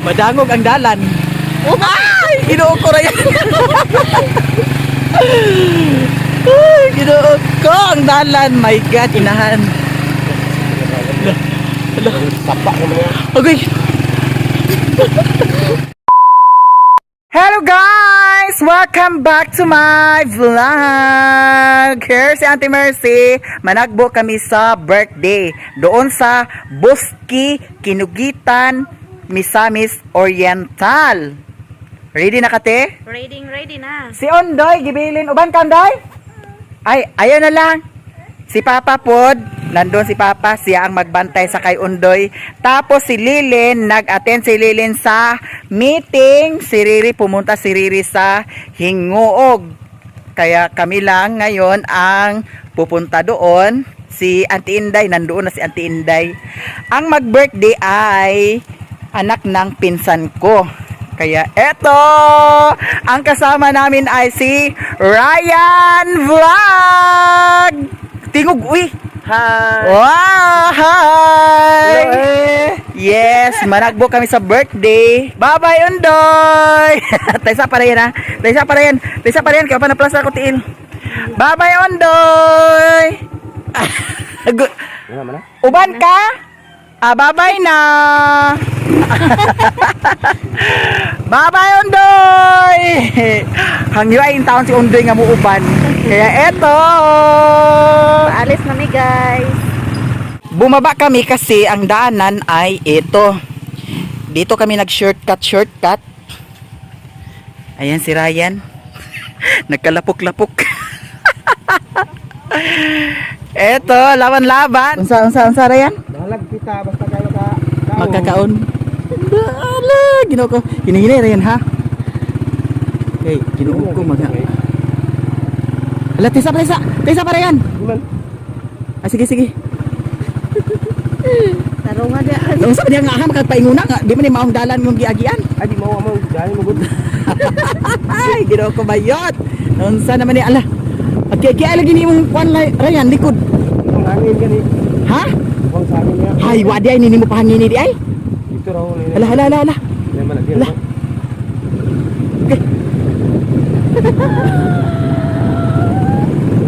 Madangog ang dalan. Ay, ginoo ko ra yan. Ay, ginoo ko ang dalan. My God, inahan. Tapak naman yan. Okay. Hello guys! Welcome back to my vlog! Here si Auntie Mercy. Managbo kami sa birthday. Doon sa Boski, Kinugitan, Misamis Oriental. Ready na kate? Ready na. Si Ondoy, gibilin. Uban ka Ondoy? Ay, ayaw na lang. Si Papa pod, nandun si Papa, siya ang magbantay sa kay Undoy. Tapos si Lilin, nag-attend si Lilin sa meeting. Si Riri, pumunta si Riri sa Hinguog. Kaya kami lang ngayon ang pupunta doon. Si Auntie Inday, nandoon na si Auntie Inday. Ang mag-birthday ay anak ng pinsan ko. Kaya eto, ang kasama namin ay si Ryan Vlog! Tingog, uy! Hi! Wow! Hi! Hello, eh! Yes, managbo kami sa birthday. Bye-bye, Ondoy! Taysa para yan, ha? Taysa para yan. Taysa para yan, kaya pa na-plus ako tiin. Bye-bye, Ondoy! Ano naman na? Uban ka? Bye-bye na! Bye-bye, Ondoy! Hangyo ay in town si Ondoy nga muuban. Kaya eto! Paalis na mi guys. Bumaba kami kasi ang daanan ay ito. Dito kami nag-shortcut. Ayan si Ryan. Nagkalapok-lapok. Eto, laban-laban. Unsa Ryan? Dalag kita, basta kayo ka. Magkakaon. Ala, ginoo ko. Hini-hini Ryan ha. Hey, ginoo ko mag. Ala, tisa pa Ryan. Guman. Sige. Tarungan dia. Unsa ba diya nga makagpainguna nga di man ni maong dalan yung giagian. Ay, di mo dahil mo gud. Ay, ginoo ko bayot. Unsa naman ni ala. Kaya lagi ni mong kwan Ryan likod. Ang hangin gani. Ha? Wang sa amin niya. Hay, wadi ay nini mo pahangin ni di ay. Dito raw ni. Ala. Naman lagi. Ala. Okay.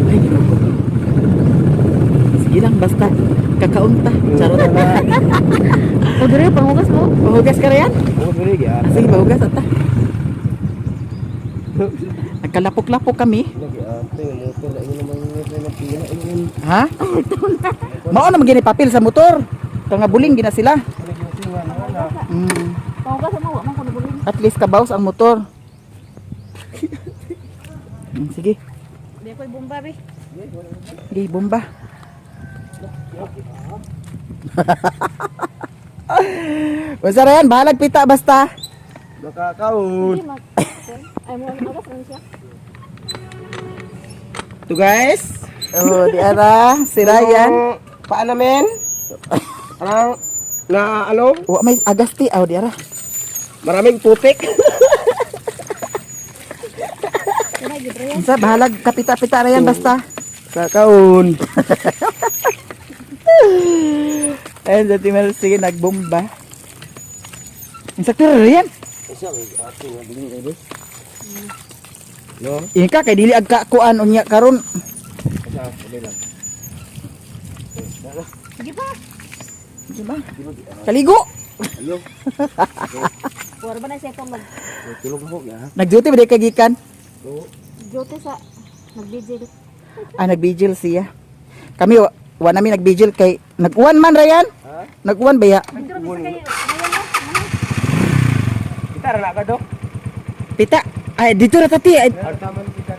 Ay, ginoo ko. Sige lang, basta kakaunta. Charot na. O dire pangugas mo. Pahugas ka Ryan? Ako diri ya. Sige, pahugas ata. Nagkalapok-lapok kami. Lagi ate motor na ini naman ng pila ini. Ha? Mao na magini papel sa motor. Kanga buling gina sila. Pangugas mo wa man ko nabuling. At least kabaws ang motor. Sige. Di ko bomba be. Sige, bomba. Basta Ryan, bahalag pita basta. Nakakaon. Ay mo agas man siya. To guys. Oh, di ara si Ryan. Paano men? Parang na ano? Wa may agasti aw di ara. Maraming putik. Unsa bahalag kapita-pita Ryan basta. Kakaon. Ayun sa timel sige nagbomba. Insakto Ryan. Isa may ate nga biling ebe. No? Ika kay dili agka kuan unya karon. Isa, ebe lang. Sige pa. Di ba? Kaligo. Ayo. Wala ba na siya tong Tulog mo ya. Nag-duty ba di kagikan? No. jote sa nag-vigil. Nag-vigil siya. Kami wa namin nag-vigil kay nag-uwan man Ryan. Ha? Nag-uwan ba ya? Dito ra sa kay. Kita ra na ka dok. Pita. Ay dito ra tati. Ay, Taman kita.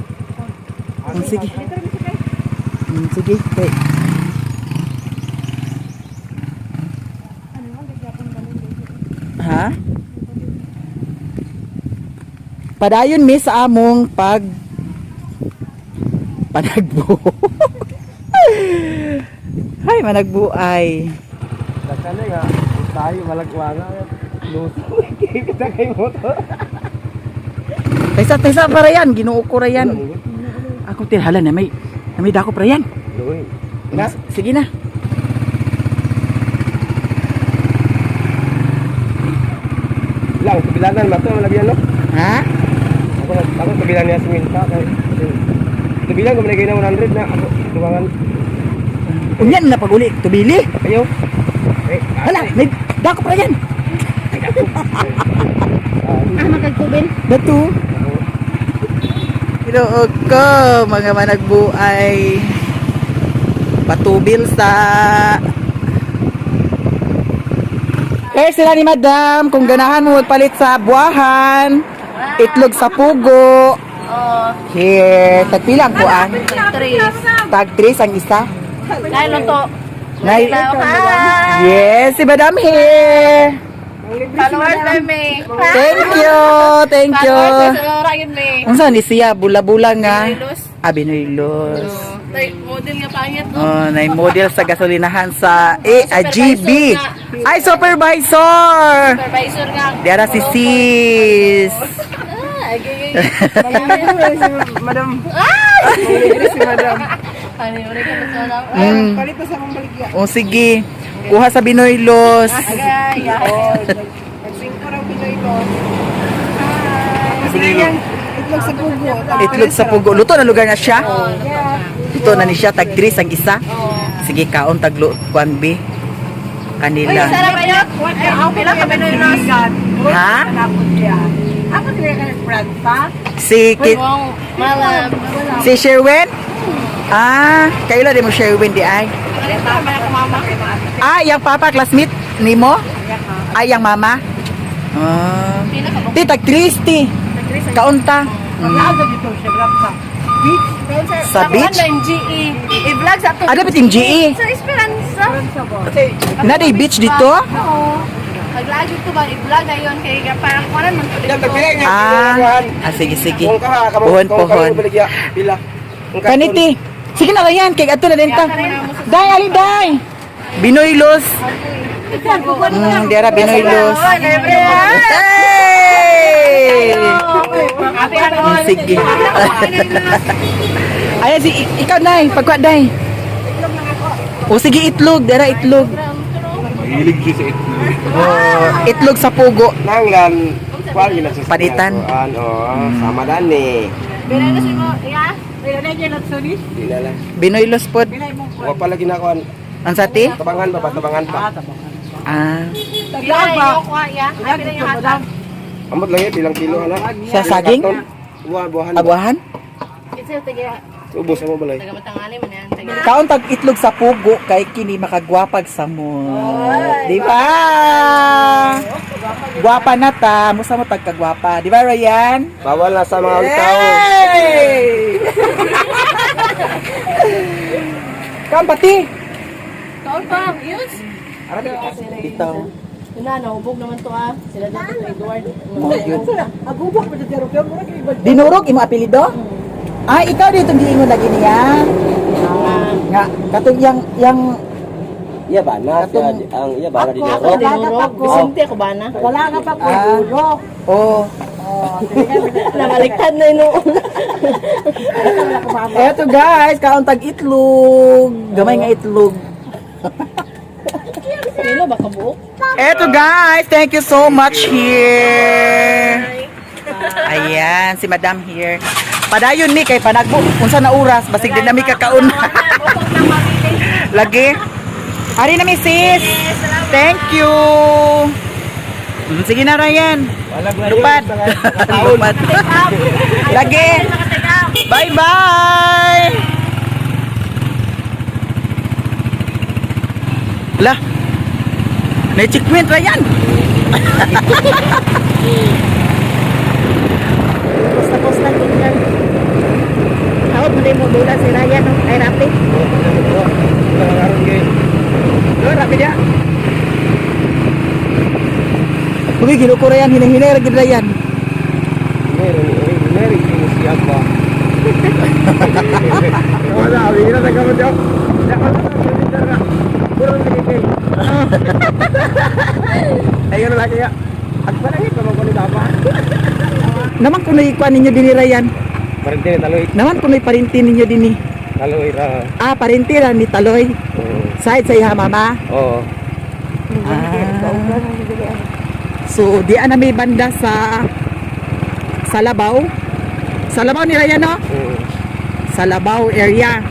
sige. Dito ra sa kay. Sige. Kay. Ano man gyapon kami dito. Ha? Padayon mi sa among panagbo. Hay managbuay. Dakana ya. Tayo malagwanga. Luto. Kita kay motor. Taysa para yan, ginoo ko ra yan. Ako tinhala na may dako para yan. Doy. Na? Sige na. Lang, tubilanan ba ito? Malagyan, no? Ha? Ako tubilan niya siminta. Tubilan, kung nagay na 100 na. Ako, tuwangan. Unyan na pag-uli. Tubili. Ayaw. Hala, may dako pa yan. Magkagtubin. Datu. Tinuog ko, mga managbuay. Patubil sa... Sila ni madam, kung ganahan mo magpalit sa buwahan, itlog sa pugo. Here, tagpilang po ang tag 3 ang isa. Dahil lang to. Nay, Hi! yes, si madam here. Followers na may. Thank you, thank you. Followers sa Ryan may. Ang saan ni siya, bula-bula nga. Binoylos. Binoylos. Model nga pangit no? Oh, na model sa gasolinahan sa GB. Ay, supervisor! Supervisor nga. Diara si sis. Madam. Si Madam. Ano yun? Ulit ka na sa lang. Mm. Palit na sa mong baligya. O sige, kuha sa Binoylos. Agay. Nagsingko raw Pinoy ko. Sige. Itlog sa pugo. Itlog sa pugo. Luto na lugar na siya. Luto na ni siya, tag 3 ang isa. Sige, kaon taglo kuan B. Kanila. Sarap ba yun? Ako pila ka Binoylos. Ha? Ako dire ka nag-brand pa? Si Wong malam. si Sherwin? Ah, kayo lang di mo Sherwin di ay. Ah, yung papa classmate nimo? Ay, yung mama? Ah. Ti tag 3 ti. Kaunta. dito siya grab sa beach. Sa beach? GE. I-vlog sa to. Ada ba ting GE? Sa Esperanza. Na di beach dito? Oo. Mag-vlog ito ba? I-vlog na yun. Kaya parang kuwanan man to dito. Sige, sige. Kung ka, Pohon, pohon. baligya. Pila. Kaniti. Sige na yan, kay ato na din ta. Day, ali, day. Binoylos. Diara Binoylos. Hey! Sige. Ayan, si ikaw, day. Pagkuha, day. O, sige, itlog. Diara, itlog. Hilig siya sa itlog. Itlog sa pugo. Nanglan, kuwag yun sa Panitan. Sama dan ni. Bila na si mo. Ya? Bila na dyan at sunis? Pila lang. Binoylos pod. Huwag pala ginakuan. Ang sati? Tabangan pa ba? Tabangan pa. Ah. Bila na yung kuha, ya? Ay, bila yung ata. Amot lang yun, bilang kilo na. Sa saging? Buwahan. Abuahan? Kasi taga Ubos mo balay. matangani man yan. Taga Kaon tag itlog sa pugo kay kini makagwapag sa mo. Di ba? Gwapa na ta, musta mo tagkagwapa. Di ba, Ryan? Bawal na sa mga tao. Hey! Kaon pati. Kaon pa, yus. Bitaw. Yun na, naubog naman to ah. Sila dito to Edward. Agubok pa dito pero mura kay iba. Dinurog imo apelyido? Ah, ikaw dito giingon lagi niya. Nga, katong yang Iya ba na Katong- ang iya ba na Ako, dito. dinurog. Bisente ako ba na? Wala na pa ko. oh, Nabaliktad na yun. eto guys, kaon tag itlog. Gamay nga itlog. Kilo ba kabuok? Eto guys, thank you so much here. Ayan, si Madam here. Padayon ni kay panagbo unsa na oras basig din nami kakaon. Lagi. Ari na mi sis. Thank you. Sige na Ryan. Lupad. Lupad. Lagi. Bye-bye. Lah. May checkpoint Ryan. Tapos na tingnan. Tawag mo din mo dula si Ryan, no? Ay, Rapi. Rapi dia. Uy, ginukuro yan. Hinay-hinay lagi Ryan. Mary siapa? Wala, bigla na ka mo daw. Ayun lagi ya. At parang ito mo kulit apa? Naman kunoy ikuan ninyo din Ryan. Parente taloy, Naman kunoy parinti ninyo din taloy ra. Ah, parinti ra ni Taloy. Side sa iha mama. Oo. Ah. So, di na may banda sa Labaw. Sa Labaw ni Ryan, no? Oo. Sa Labaw area.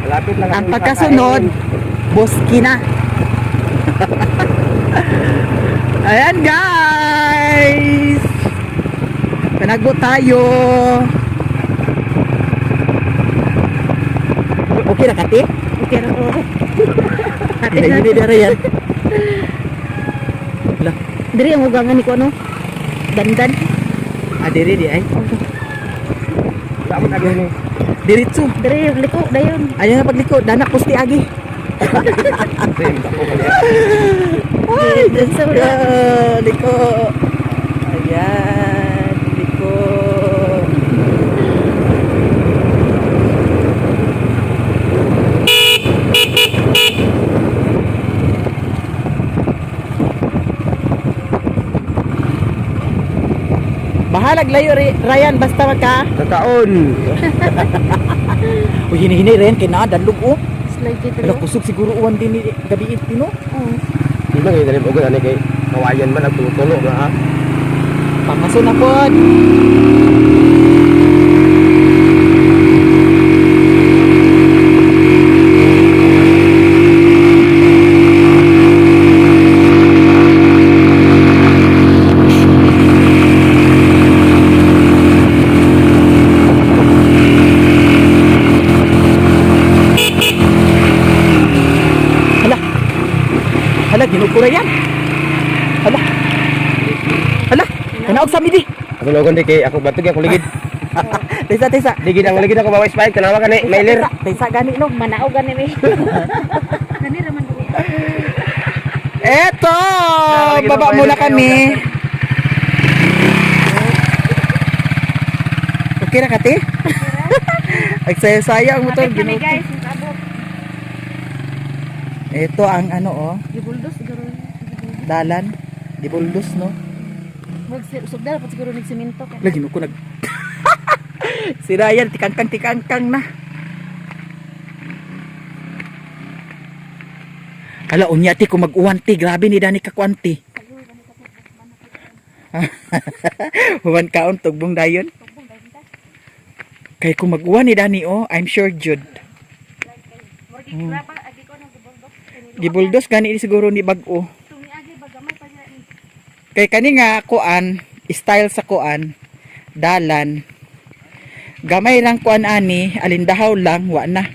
Malapit lang Ang kami pagkasunod, kakain. Boski na. Ayan guys! Panagbo tayo. Okay na kati? Okay ra ko. Ate Hindi, na. hindi na yan. Lah, Diri ang ugangan ni ko ano. Dandan. adiri di ay. Saan mo tayo ni? Diretso. Diri liko dayon. Ayan na pagliko, dana pusti agi. Ay, Diretso na. liko. Ayan, liko. Bahalag layo Ryan basta magka. Kakaon. Uy, hini-hini rin kina danlog oh. Slide dito. Wala kusog siguro uwan din ni gabi ito no. Oh. Di ba kayo dalim ugon ani kay kawayan man ang tulo na ha. Pamaso na pod. Hala. Hala, ginugkura yan. Hala. Hala, kanaog sa midi. Ako logon di kay ako batog ako ligid. Tesa. Ligid ang ligid ako bawa spike tanawa ka ni mailer. Tesa gani no. Manaog gani mi. Gani ra man diri. Eto, Lalagyan baba mo muna kayo, kami. Okay na kati? Nagsaya-saya ang motor. Kapit kami Ginuto. guys, abot. Ito ang ano oh, Gibuldos siguro. dalan. Di buldos no. Wag sugdal pa siguro nig semento kay. Lagi no ko nag si Ryan tikangkang na. Hala unya ti ko mag-uwanti, grabe ni Dani ka kwanti. Huwan kaon tugbong dayon. Kay kung mag-uwan ni Dani oh, I'm sure jud. Gibuldos gani ni siguro ni bag-o. Kay kani nga kuan, style sa kuan, dalan. Gamay lang kuan ani, alindahaw lang wa na.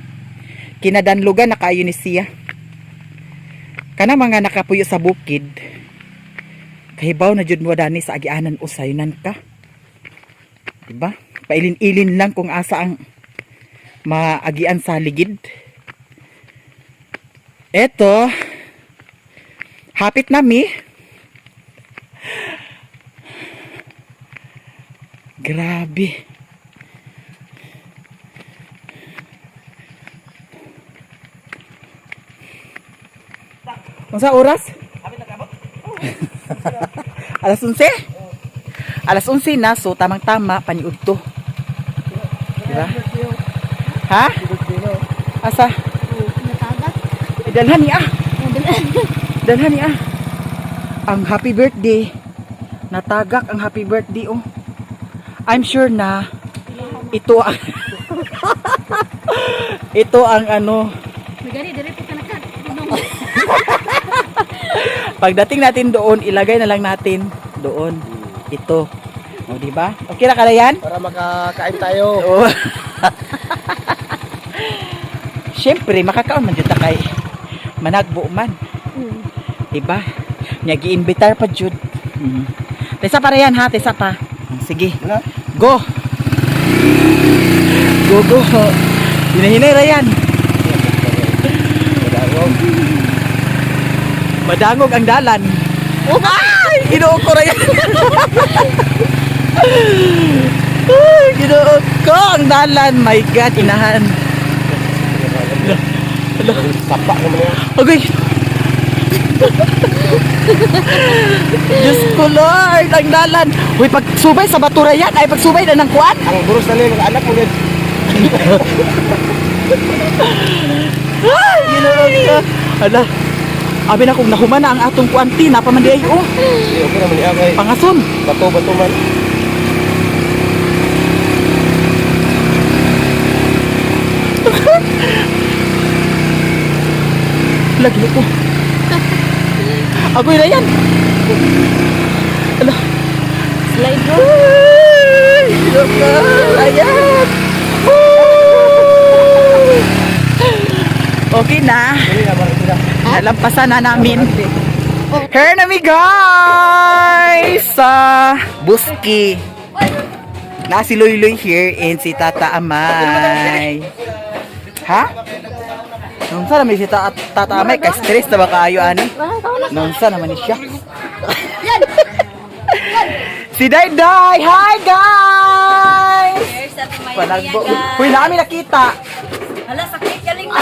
Kinadanlugan na kayo ni siya. Kana mga nakapuyo sa bukid. Kahibaw na jud mo Dani sa agianan usaynan ka. Diba? Pailin-ilin lang kung asa ang maagian sa ligid. Eto, hapit nami. Grabe. Masa oras? Alas 11? Alas 11 na, so tamang-tama, paniud to. Diba? Ha? Asa? Natagat. Dalhan niya. Dalhan niya. Ang happy birthday. Natagak ang happy birthday, oh. I'm sure na ito ang ito ang ano. Gani dire pa kanakat. Pagdating natin doon, ilagay na lang natin doon. Ito. O, di ba? Okay na ka na yan? Para makakain tayo. Oo. Siyempre, makakaon man dyan ta kay managbo man. Diba? Nya gi-invitar pa jud. Tesa pa yan ha, tesa pa. Sige. Wala. Go. Go. Hinahinay ra yan. Madangog ang dalan. Ay! Ginuog ko ra yan. Ay, ginuog ko ang dalan. My God, inahan. Sapa naman yan. Okay. Diyos ko Lord, ang dalan. Uy, pagsubay sa batura yan, ay pagsubay na ng kuwan. Ang buros na nila, anak mo yan. Ay, ginuog ko. Hala. Abi na kung nahuman na ang atong kuanti, napaman di ay, oh. Okay naman niya kay Pangason. bato-bato man. Lagi ko. Agoy na yan. Ala. Slide bro. Ayan. Okay na. Dili na mara sila. Nalampasan na namin. Here na mi guys sa Buski. Na si Loy here and si Tata Amay. Ha? Nung sa naman si Tata Amay, kay stress na ba kayo ani? Nung sa naman ni siya. Si Dayday! Hi guys! Panagbo. Uy, namin nakita. Hala, sakit galing na.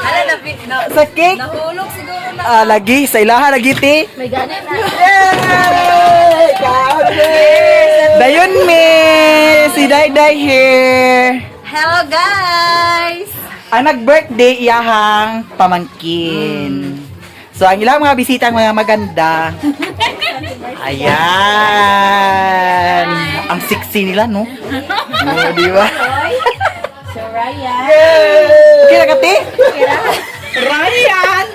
Hala, napit na. Sa cake. Nahulog siguro na. Lagi, sa ilaha lagi ti. May ganit na. Yay! Dayon me! Si Dayday here. Hello guys! Ang nag-birthday iyahang pamangkin. So, ang ilang mga bisita mga maganda. Ayan. Ang sexy nila, no? Oh, di ba? Soraya. Okay na kati? Ryan!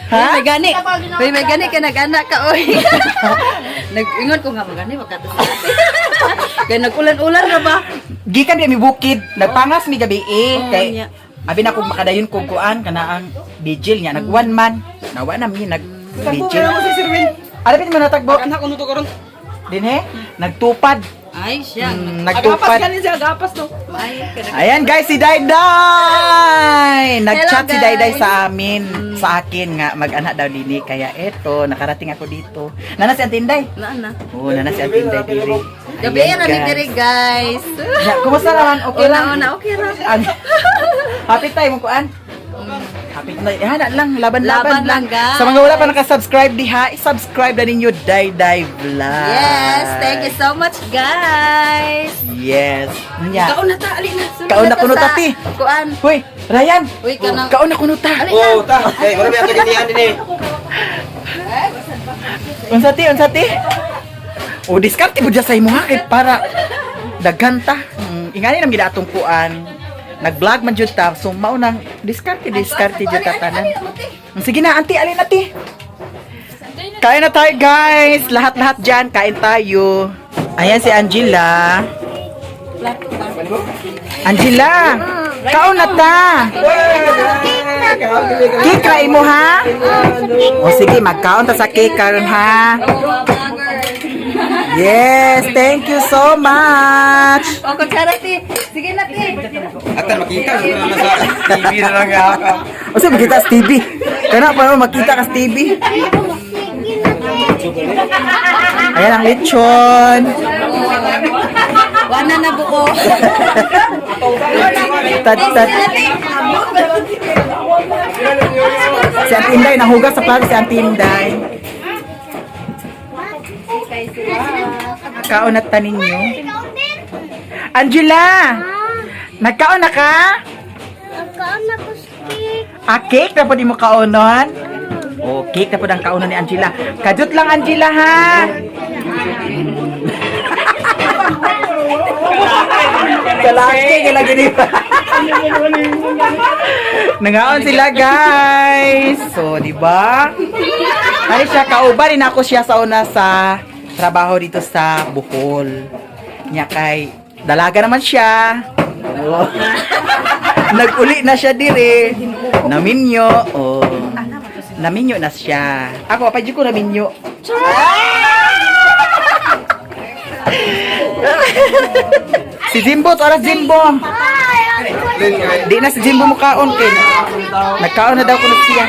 Ha? May gani. May gani ka nag-anak ka, oy. Nag-ingon ko nga magani, magkatas natin. Kaya nag-ulan-ulan na ba? Gikan di mi bukid, nagpangas mi gabi Oh, kay nya. abi na kog makadayon kog kuan kana ang vigil nya nag one man. Nawa na mi nag vigil. Ano pin man natagbo? Anak ko to karon. Dinhe, nagtupad. Ay, siya. Nagtupad. siya agapas to. Ay, Ayan guys, si Dayday! Nag-chat Hello, si Dayday guys. sa amin, sa akin nga mag-anak daw dini kaya eto nakarating ako dito. Nana si Antinday? na. Oo, nana si Antinday diri. Gabi Ayan, na ni guys. diri, guys. Ya, kumusta naman? Okay lang? Una, okay ra. Happy tayo mo kuan? Happy na. Lang, laban Laban lang, guys. Sa mga wala pa naka-subscribe diha, i-subscribe na ninyo Dayday Vlog. Yes, thank you so much, guys. Yes. Nya. Kaon na ta, ali na. Sunod Kaon na ta kuno sa tati. Kuan. Hoy, Ryan. Uy, kanang- Kaon na kuno ta. Oh, ta. Eh, wala ba kaginian din eh. Unsa ti? O diskarte mo dyan sa imo ha kay para daghan ta. Ingani nang gidatong kuan. Nag-vlog man jud ta. So mao nang diskarte jud ta tanan. Sige na, auntie, alin na ti. Kain na tayo guys. Lahat-lahat dyan, kain tayo. Ayan si Angela. Angela, kaon na ta. Cake kain mo ha? O sige, magkaon ta sa cake karon ha. Yes, thank you so much. O, kutsara, ti. Sige na, ti. Atan makita na sa TV na lang ako. O sige, makita sa TV. Kana pa naman makita ka sa TV. Ayan ang lechon. Wana na buo. Tat. Si Antinday, nahugas sa plato si Antinday. Kaon na tanin nyo. Angela! Nagkaon na ka? Nagkaon na ko sa cake. Cake na po di mo kaonon? Oh, cake na po ang kaonon ni Angela. Kadut lang, Angela, ha? Kalaki, kalaki di ba? Nangaon sila, guys. So, di ba? Ano siya, kauban din ako siya sa una sa trabaho dito sa Bohol. Nya kay dalaga naman siya. Oh. Nag-uli na siya dire. Naminyo. Oh. Naminyo na siya. Ako, pa ko naminyo. Si Jimbo, oras Jimbo. Di na si Jimbo mukaon kay. Nagkaon na daw kuno siya.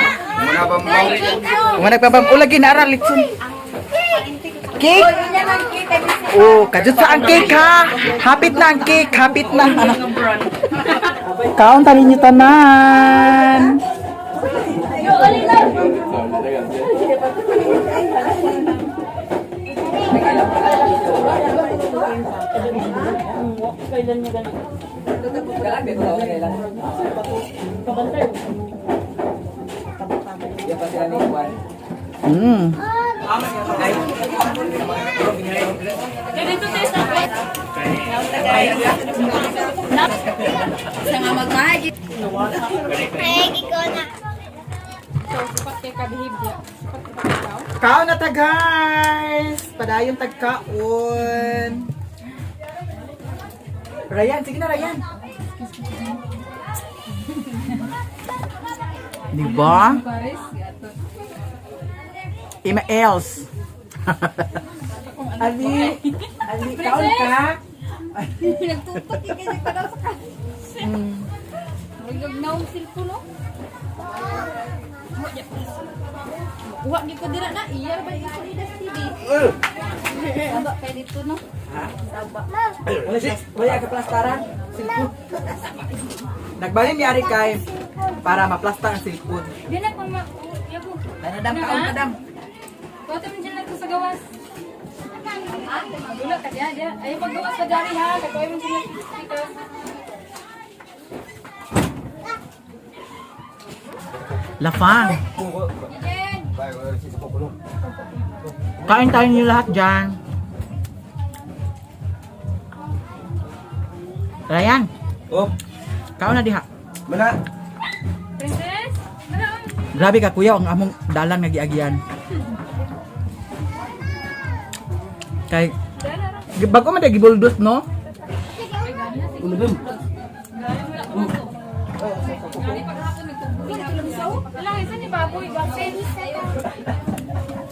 Kung nagpabam ulagi na ara litson. Cake. Oh, kadut sa ang cake ha. Hapit na ang cake, hapit na. Kaon ta ninyo tanan. Kalagay ko na lang. Yan pa sila ni Juan. Sa nga magmahagi. Ay, ikaw na. Kaon na ta guys! Padayon tagkaon. Ryan, sige na Ryan. Diba? Ima else. Ali, kaon ka? Nagtutok yung kasi pa daw sa kasi. Magag na ang silpo, no? Kuha di ko dira na. Iyar ba yung Solidas TV? Saba kayo dito, no? Saba. Wala ka plastaran? Silpon. Nagbalin ni Ari kay para maplastar ang silpon. Di na pa ma... Yabo. Nadam, kaon na dam. Kuha tayo dyan lang sa gawas. Magulak ka dyan. Ay, maggawas pa dyan ha. Kaya mo dyan lang speaker. Lafang. Kain tayo niyo lahat dyan. Ryan, Oh, kaon na diha. mana? Princess? Ano? Grabe ka kuya, ang among dalang nagiagian. Kay bago man day gibuldos no? Ulubim. Alang, isa ni baboy. Bakit?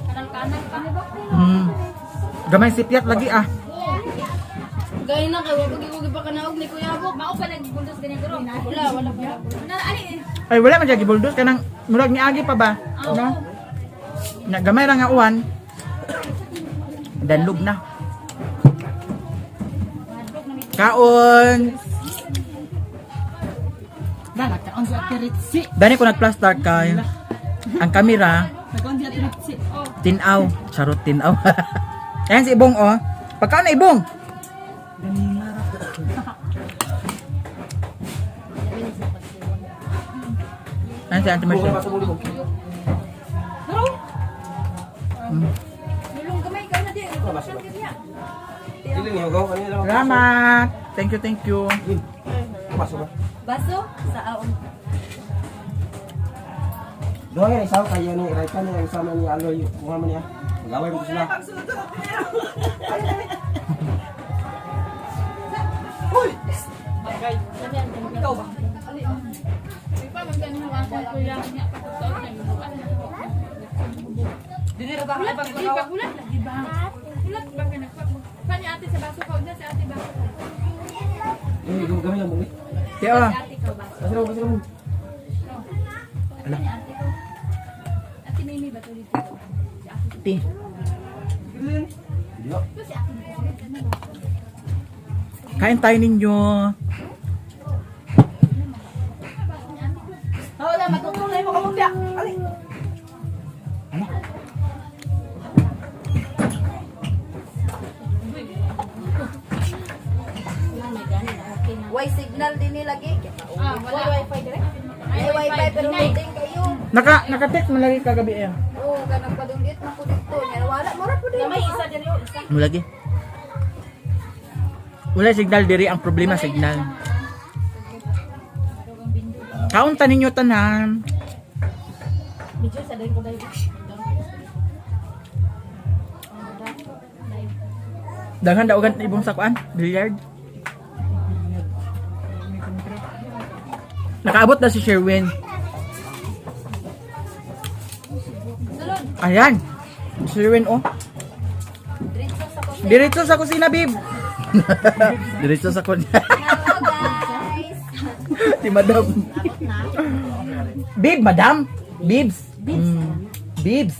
Kanang-kanang pa. Gamay sipiat lagi ah. Gaya na kayo, wag pa kanaog ni Kuya Bok. Mao pa nagbuldos ganyan garo. Wala pa. Ani? Ay wala man day gibuldos kanang murag ni agi pa ba? No? Na gamay ra nga uwan. Danlog na. Kaon. Nakaon sa Tiritsi. Dani ko nagplaster kay ang kamera Nakaon sa Tiritsi. Oh. tinaw, charot tinaw. Ayan si Ibong oh. Pagkaon na Ibong. Ayan si Auntie Marcia. Nulong kamay ka na di. Iling yung gaw kanina lang. Salamat. Thank you. Pasok ba? Baso sa aon. Doon nga isaw kayo ni Raikan yung sama ni Aloy. Bunga man niya. Gawin mo sila. Ikaw ba? Pa magkano ng ako kuya niya pagkutaon na yung buwan. Dili ba ba pagkulat lagi ba? Kulat ba ka nagpag pani ate sa baso ka na sa ate ba? Gawin lang mo. Kaya oh. Ate ka ba? Pasok mo. Ala. Ate Mimi ba to dito? Ti. Kain tayo ninyo. Wala matutulay mo kamugya. Ali. Way signal din nilagi. Wala wifi dire? May wifi pero loading kayo. Naka-text mo lagi kagabi eh. Oo, ganang padungit mo po dito. Wala mo ra po dito. May isa dyan yun. Isa. Mo lagi. Wala signal diri, ang problema signal. Kaunta ninyo tanan. Medyo sa dahil ko dahil. Daghan daogan ibong sakuan, billiard. Nakaabot na si Sherwin. Ayan. Si Sherwin oh. Diretso sa kusina, Bib. Diretso sa kusina. Si Madam. Bib, Madam. Bibs. Bibs.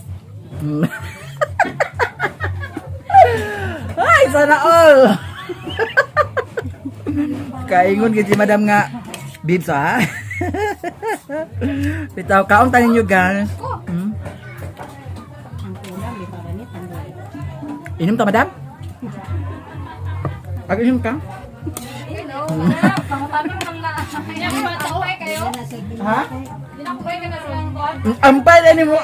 Ay, sana all. Kaingon gid si Madam nga. Bibs ha. Bitaw kaon tanin nyo guys. Inom ta Madam? Pag inom ka? Ha? Ampay na ni mo.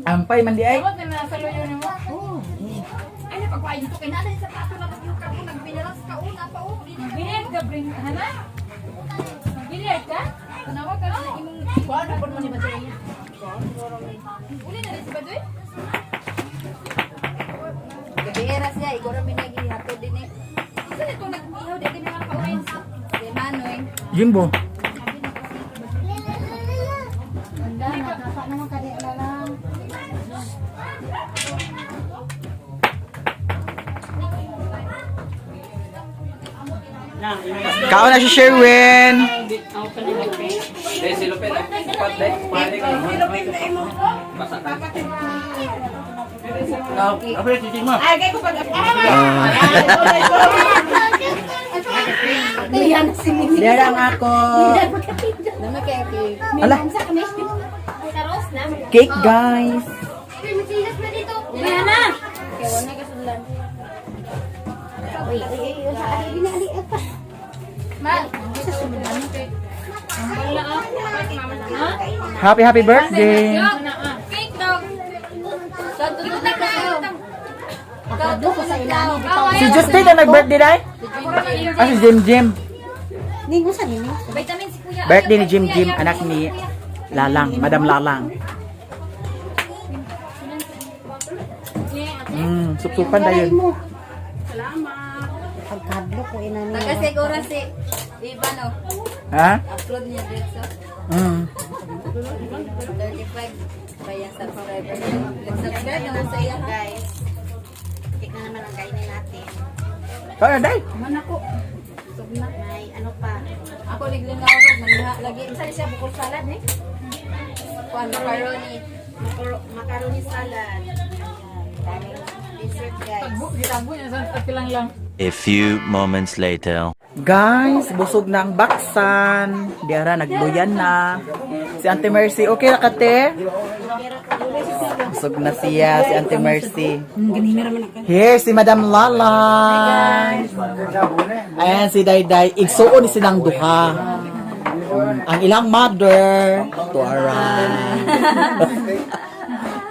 Ampay man di ay. Gabihira siya, igor ang binagi hatod din eh. Isa nito nag-ihaw din din mga kaurin. Si Manoy. Jimbo. Kao na si Sherwin. Si Lupin, pat deh. Masak na. Apa yang cicing mah? Derang ako. Nama kayak cake. Ala, cake guys. Kewannya kesulan. Happy birthday. Cake dog. Satu tutak na kayo. Si Justin na nag-birthday dai? Ah, si Jim Jim. Vitamin si kuya. Birthday ni Jim Jim, anak ni Lalang, Madam Lalang. Sup-supan dayon. Taga siguro si Ivan oh. Ha? Upload niya dito. 35 bayang subscriber. Nag-subscribe naman sa iya guys. Tik na naman ang kainin natin. Kau na dai. Man ako. Sugna. May ano pa? Ako liglin na ako maniha lagi. Isa siya bukol salad eh. Kuan macaroni. Macaroni salad. Daming dessert guys. A few moments later. Guys, busog na ang baksan. Diara nagluyan na. Si Auntie Mercy, okay ra kate? Busog na siya, si Auntie Mercy. Here, si Madam Lala. Ayan, si Dayday. Igsuon ni silang duha. Ang ilang mother. Tuara.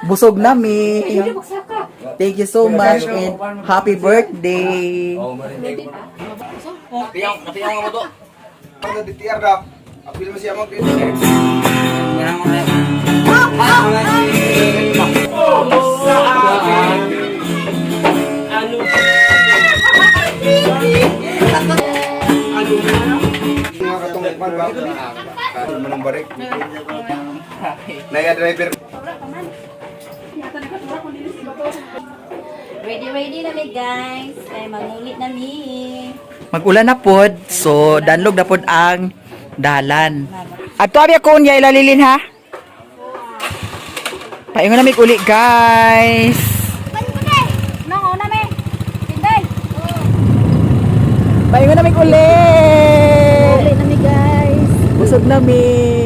Busog na mi. Thank you so much and happy birthday. Katiyang mo to. Ang ditiar dak. Apil mo siya mo. Naya driver. Ready na mi guys. Ay mangulit na mi. Mag-ulan na pod, so danlog na pod ang dalan. At tuwabi ako niya ilalilin ha. Paingon na mig uli guys. Nang una mi. Tinday. Paingon na mig uli. Ulit na mi guys. Busog na mi.